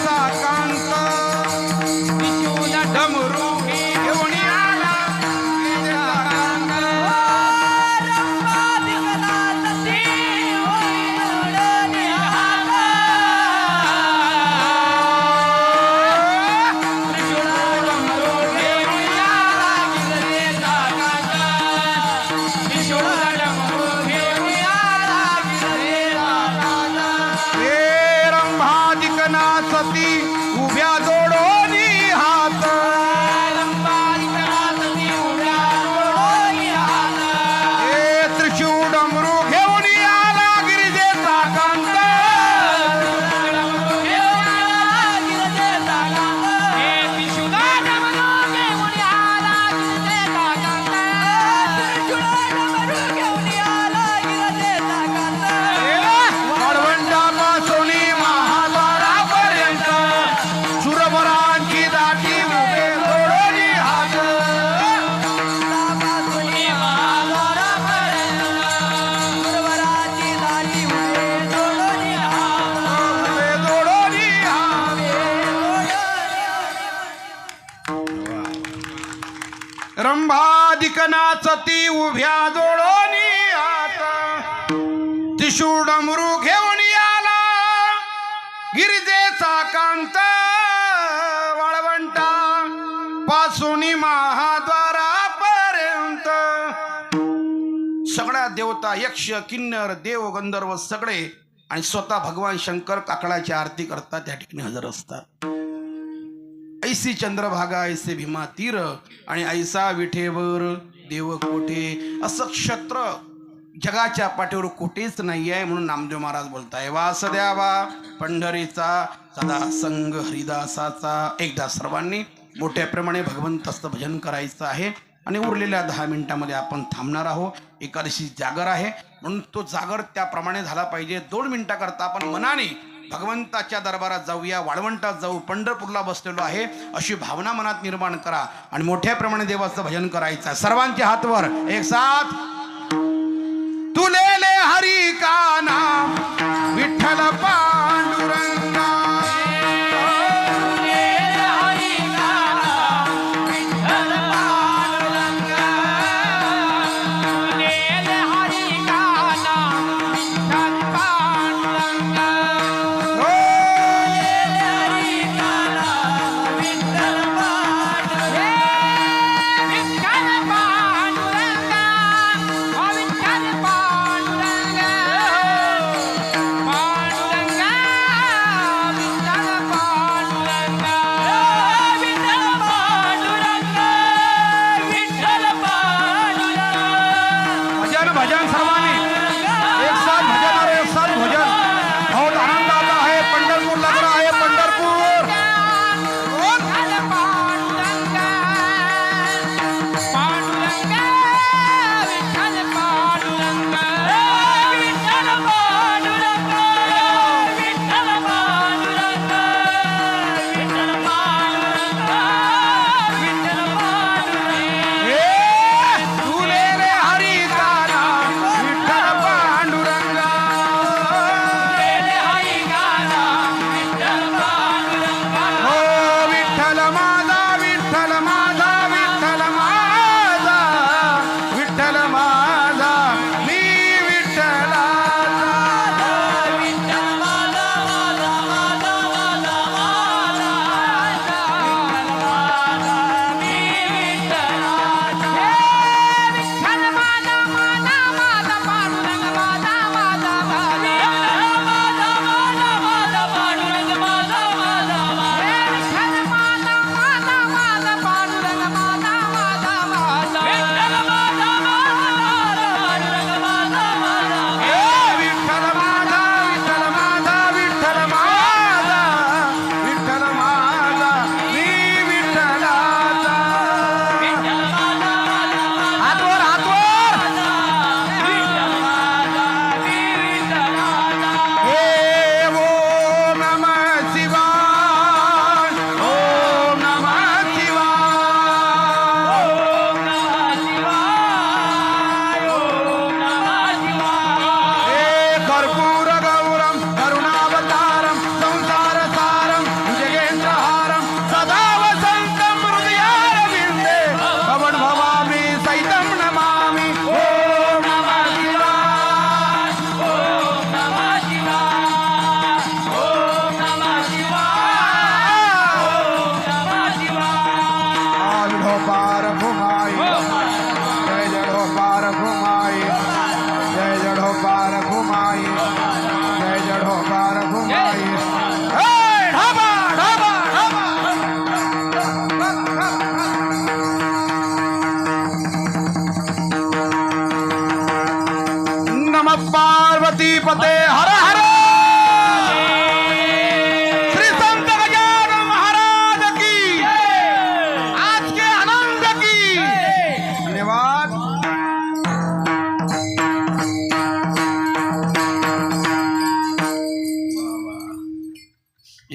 साकांत विशूल डमरू घेऊन आला साकांत. हे रंभादिकना सती उभ्या जोडोनी हात. हे त्रिशूळ डमरू घेऊन आला गिरिजेचा कांत. वाळवंटापासून महाद्वारापर्यंत सुरवरांची दाटी उभे जोडोनी हात. उभे जोडोनी हात. रंभादिकना सती उभ्या जोडोनी हात. त्रिशूळ डमरू घेऊन आला गिरिजेचा कांत. वाळवंटा पासून महाद्वारापर्यंत सगळ्या देवता यक्ष किन्नर देव गंधर्व सगळे आणि स्वतः भगवान शंकर काकडाची आरती करतात त्या ठिकाणी हजर असतात. ऐसी चंद्रभागा ऐसे भीमा तीर आणि ऐसा विठेवर देव कोठे. असं क्षत्र जगाच्या पाठीवर कुठेच नाही आहे म्हणून नामदेव महाराज बोलताय वासद्यावा पंढरीचा सदा संग हरिदासाचा. एकदा सर्वांनी मोठ्या प्रमाणे भगवंताचं भजन करायचं आहे आणि उरलेल्या 10 मिनिटांमध्ये आपण थांबणार आहोत. एकादशी जागर आहे म्हणून तो जागर त्याप्रमाणे झाला पाहिजे. 2 मिनिटाकरता आपण मनाने भगवंताच्या दरबारात जाऊया, वाळवंटात जाऊ, पंढरपूरला बसलेलो आहे अशी भावना मनात निर्माण करा आणि मोठ्या प्रमाणे देवाचं भजन करायचं. सर्वांचे हात वर एक साथ. तुलेले हरी का नाम विठ्ठल पांडुरंगा.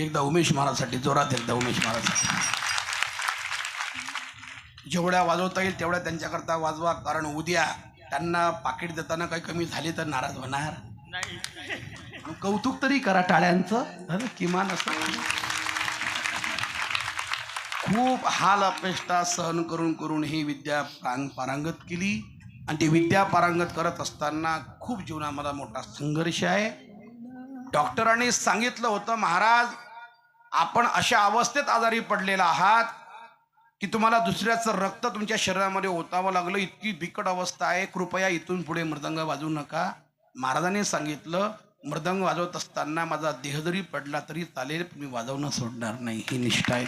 एकदा उमेश महाराजसाठी जोरात एकदा उमेश महाराजसाठी. जेवढ्या वाजवता येईल तेवढ्या त्यांच्याकरता वाजवा, कारण उद्या त्यांना पाकिट देताना काही कमी झाली तर नाराज होणार नाही. कौतुक तरी करा टाळ्यांचं किमान असं. खूप हाल अपेष्टा सहन करून करून ही विद्या पारंगत केली आणि ती विद्या पारंगत करत असताना खूप जीवनामध्ये मोठा संघर्ष आहे. डॉक्टरांनी सांगितलं होतं, महाराज आपण अशा अवस्थेत आजारी पडलेला आहात की तुम्हाला दुसऱ्याचं रक्त तुमच्या शरीरामध्ये ओतावं लागलं, इतकी बिकट अवस्था आहे, कृपया इथून पुढे मृदंग वाजवू नका. महाराजांनी सांगितलं, मृदंग वाजवत असताना माझा देह जरी पडला तरी चालेल, मी वाजवणं सोडणार नाही, ही निष्ठा आहे.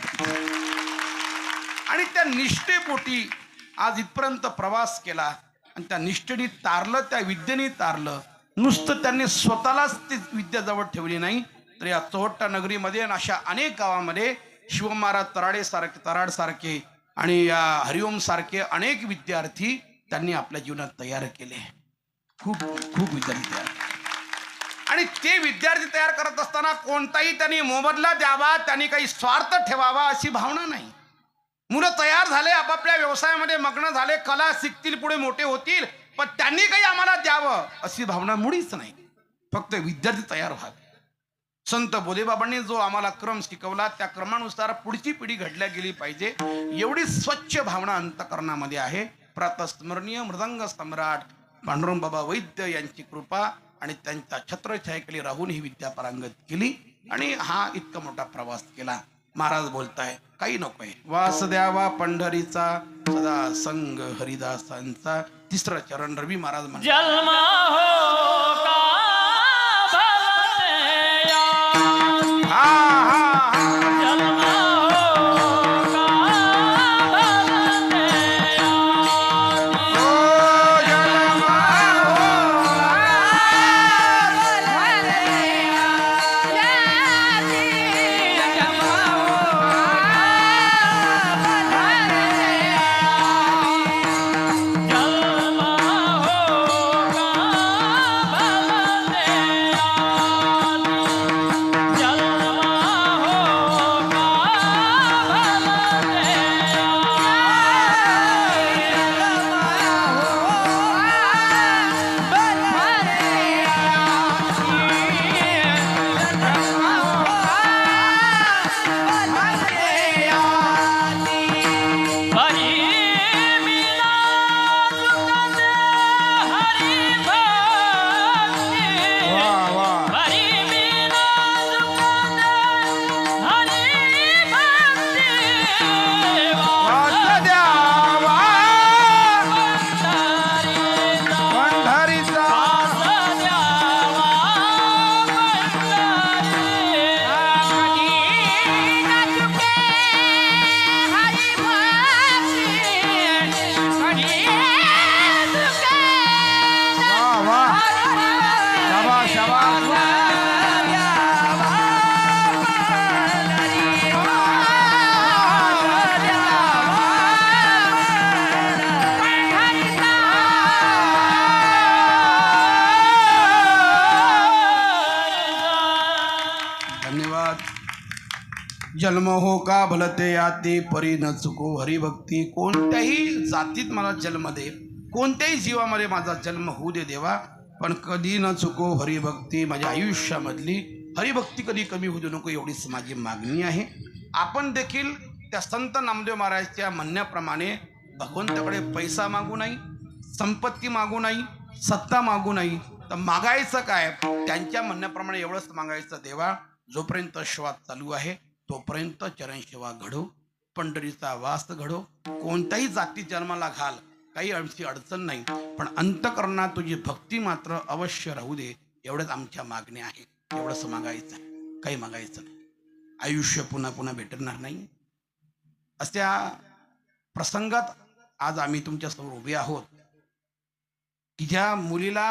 आणि त्या निष्ठेपोटी आज इथपर्यंत प्रवास केला आणि त्या निष्ठेने तारलं, त्या विद्येने तारलं. नुसतं त्यांनी स्वतःलाच ती विद्या जवळ ठेवली नाही, तर या चोहट्टा नगरीमध्ये आणि अशा अनेक गावामध्ये शिवमहाराज तराड सारखे आणि या हरिओम सारखे अनेक विद्यार्थी त्यांनी आपल्या जीवनात तयार केले. खूप खूप विद्यार्थी तयार. आणि ते विद्यार्थी तयार करत असताना कोणताही त्यांनी मोबदला द्यावा, त्यांनी काही स्वार्थ ठेवावा अशी भावना नाही. मुलं तयार झाले, आपापल्या व्यवसायामध्ये मग्न झाले, कला शिकतील, पुढे मोठे होतील, पण त्यांनी काही आम्हाला द्यावं अशी भावना मुळीच नाही. फक्त विद्यार्थी तयार व्हावे. संत बोधेबाबांनी जो आम्हाला क्रम शिकवला त्या क्रमानुसार पुढची पिढी घडल्या गेली पाहिजे, एवढी स्वच्छ भावना अंतकरणामध्ये आहे. प्रातस्मरणीय मृदंग सम्राट पांडुरंग बाबा वैद्य यांची कृपा आणि त्यांच्या छत्रछायेखाली राहून ही विद्या पारंगत केली आणि हा इतका मोठा प्रवास केला. महाराज बोलताय, काही नकोय, वास द्यावा पंढरीचा सदा संग हरिदासांचा. तिसरं चरण रवी महाराज म्हणतात, जन्म हो का भलतेया, हा हा हा जन्म हो का भलतेया, ओ जन्मा जन्म हो का भलते याते परी न चुको हरिभक्ती. कोणत्याही जातीत मला जन्म दे, कोणत्याही जीवामध्ये माझा जन्म होऊ दे देवा, पण कधी न चुको हरिभक्ती. माझ्या आयुष्यामधली हरिभक्ती कधी कमी होऊ दे नको, एवढीच माझी मागणी आहे. आपण देखील त्या संत नामदेव महाराजच्या म्हणण्याप्रमाणे भगवंताकडे पैसा मागू नाही, संपत्ती मागू नाही, सत्ता मागू नाही, तर मागायचं काय, त्यांच्या म्हणण्याप्रमाणे एवढंच मागायचं, देवा जोपर्यंत श्वास चालू आहे तोपर्यंत चरणसेवा घडो, पंढरीचा वास घडो, कोणत्याही जाती जन्माला घाल, काही आमची अडचण नाही, पण अंतकरणात तुझी भक्ती मात्र अवश्य राहू दे, एवढंच आमच्या मागण्या आहे. एवढंच मागायचं आहे, काही मागायचं नाही. आयुष्य पुन्हा पुन्हा भेटणार नाही. अशा प्रसंगात आज आम्ही तुमच्यासमोर उभे आहोत की ज्या मुलीला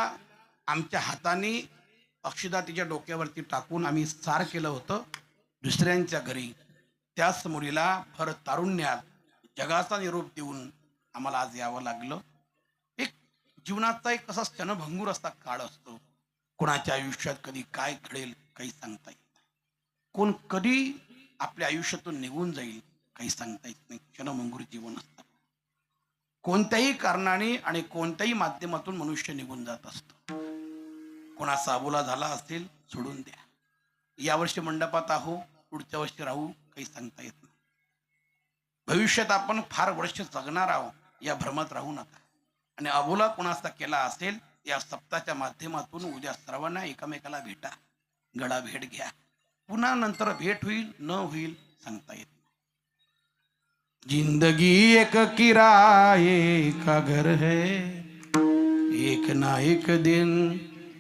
आमच्या हाताने अक्षदा तिच्या डोक्यावरती टाकून आम्ही सार केलं होतं दुसऱ्यांच्या घरी, त्याच मुलीला भर तारुण्यात जगाचा निरोप देऊन आम्हाला आज यावं लागलं. एक जीवनाचा एक असा क्षणभंगूर असा काळ असतो, कोणाच्या आयुष्यात कधी काय घडेल काही सांगता येत नाही. कोण कधी आपल्या आयुष्यातून निघून जाईल काही सांगता येत नाही. क्षणभंगुर जीवन असतं. कोणत्याही कारणाने आणि कोणत्याही माध्यमातून मनुष्य निघून जात असतो. कोणाचा अबोला झाला असेल सोडून द्या. यावर्षी मंडपात आहो, पुढच्या वर्षी राहू, काही सांगता येत नाही. भविष्यात आपण फार वर्ष जगणार आहोत या भ्रमात राहू नका. आणि अबोला कोणाचा केला असेल या सप्ताहाच्या माध्यमातून उद्या सर्वांना एकमेकाला भेटा, गळा भेट घ्या. पुन्हा नंतर भेट होईल न होईल सांगता येत नाही. जिंदगी एक किराए का घर है, एक ना एक दिन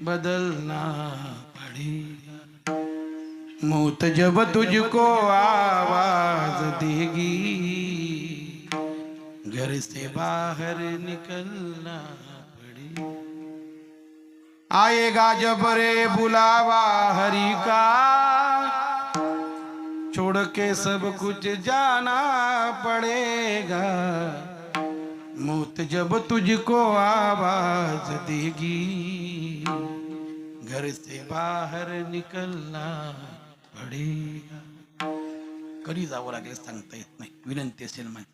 बदलना पड़ेगा. मौत जब तुझको आवाज देगी, घर से बाहर निकलना पड़ेगा. आएगा जब रे बुलावा हरि का, छोड़ के सब कुछ जाना पड़ेगा. मौत जब तुझको आवाज देगी, घर से बाहर निकलना पड़ेगा. कधी जावं लागेल सांगता येत नाही. विनंती असेल माझी,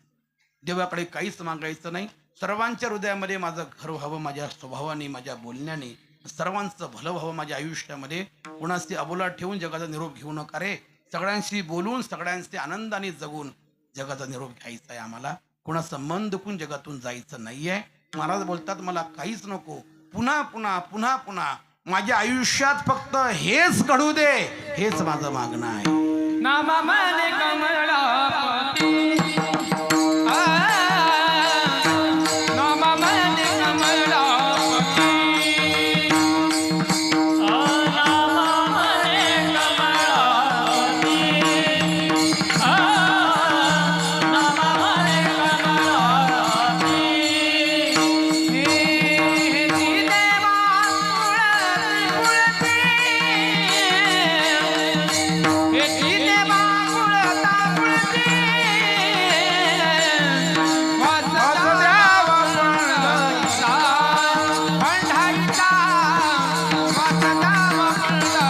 देवाकडे काहीच मागायचं नाही. सर्वांच्या हृदयामध्ये माझं घर व्हावं, माझ्या स्वभावाने, माझ्या बोलण्याने सर्वांचं भलं व्हावं माझ्या आयुष्यामध्ये. कोणाशी अबोला ठेवून जगाचा निरोप घेऊ नका रे. सगळ्यांशी बोलून सगळ्यांचे आनंदाने जगून जगाचा निरोप घ्यायचा आहे आम्हाला. कोणाचं मन दुखून जगातून जायचं नाहीये. महाराज बोलतात मला काहीच नको, पुन्हा पुन्हा पुन्हा पुन्हा माझ्या आयुष्यात फक्त हेच घडू दे, हेच माझं मागणं आहे. नामा मने कमलापती, नामा मने कमलापती, नामा मने कमलापती, नामा मने कमलापती. हे देवा कुळती, हे देवा कुळता कुळती, वासुदेवा कुळता पंढरीचा, वासुदेवा कुळता.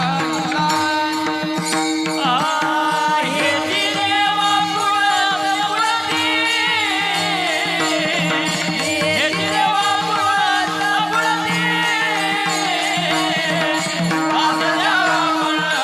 हे देवा कुळती, हे देवा कुळता कुळती, वासुदेवा कुळता.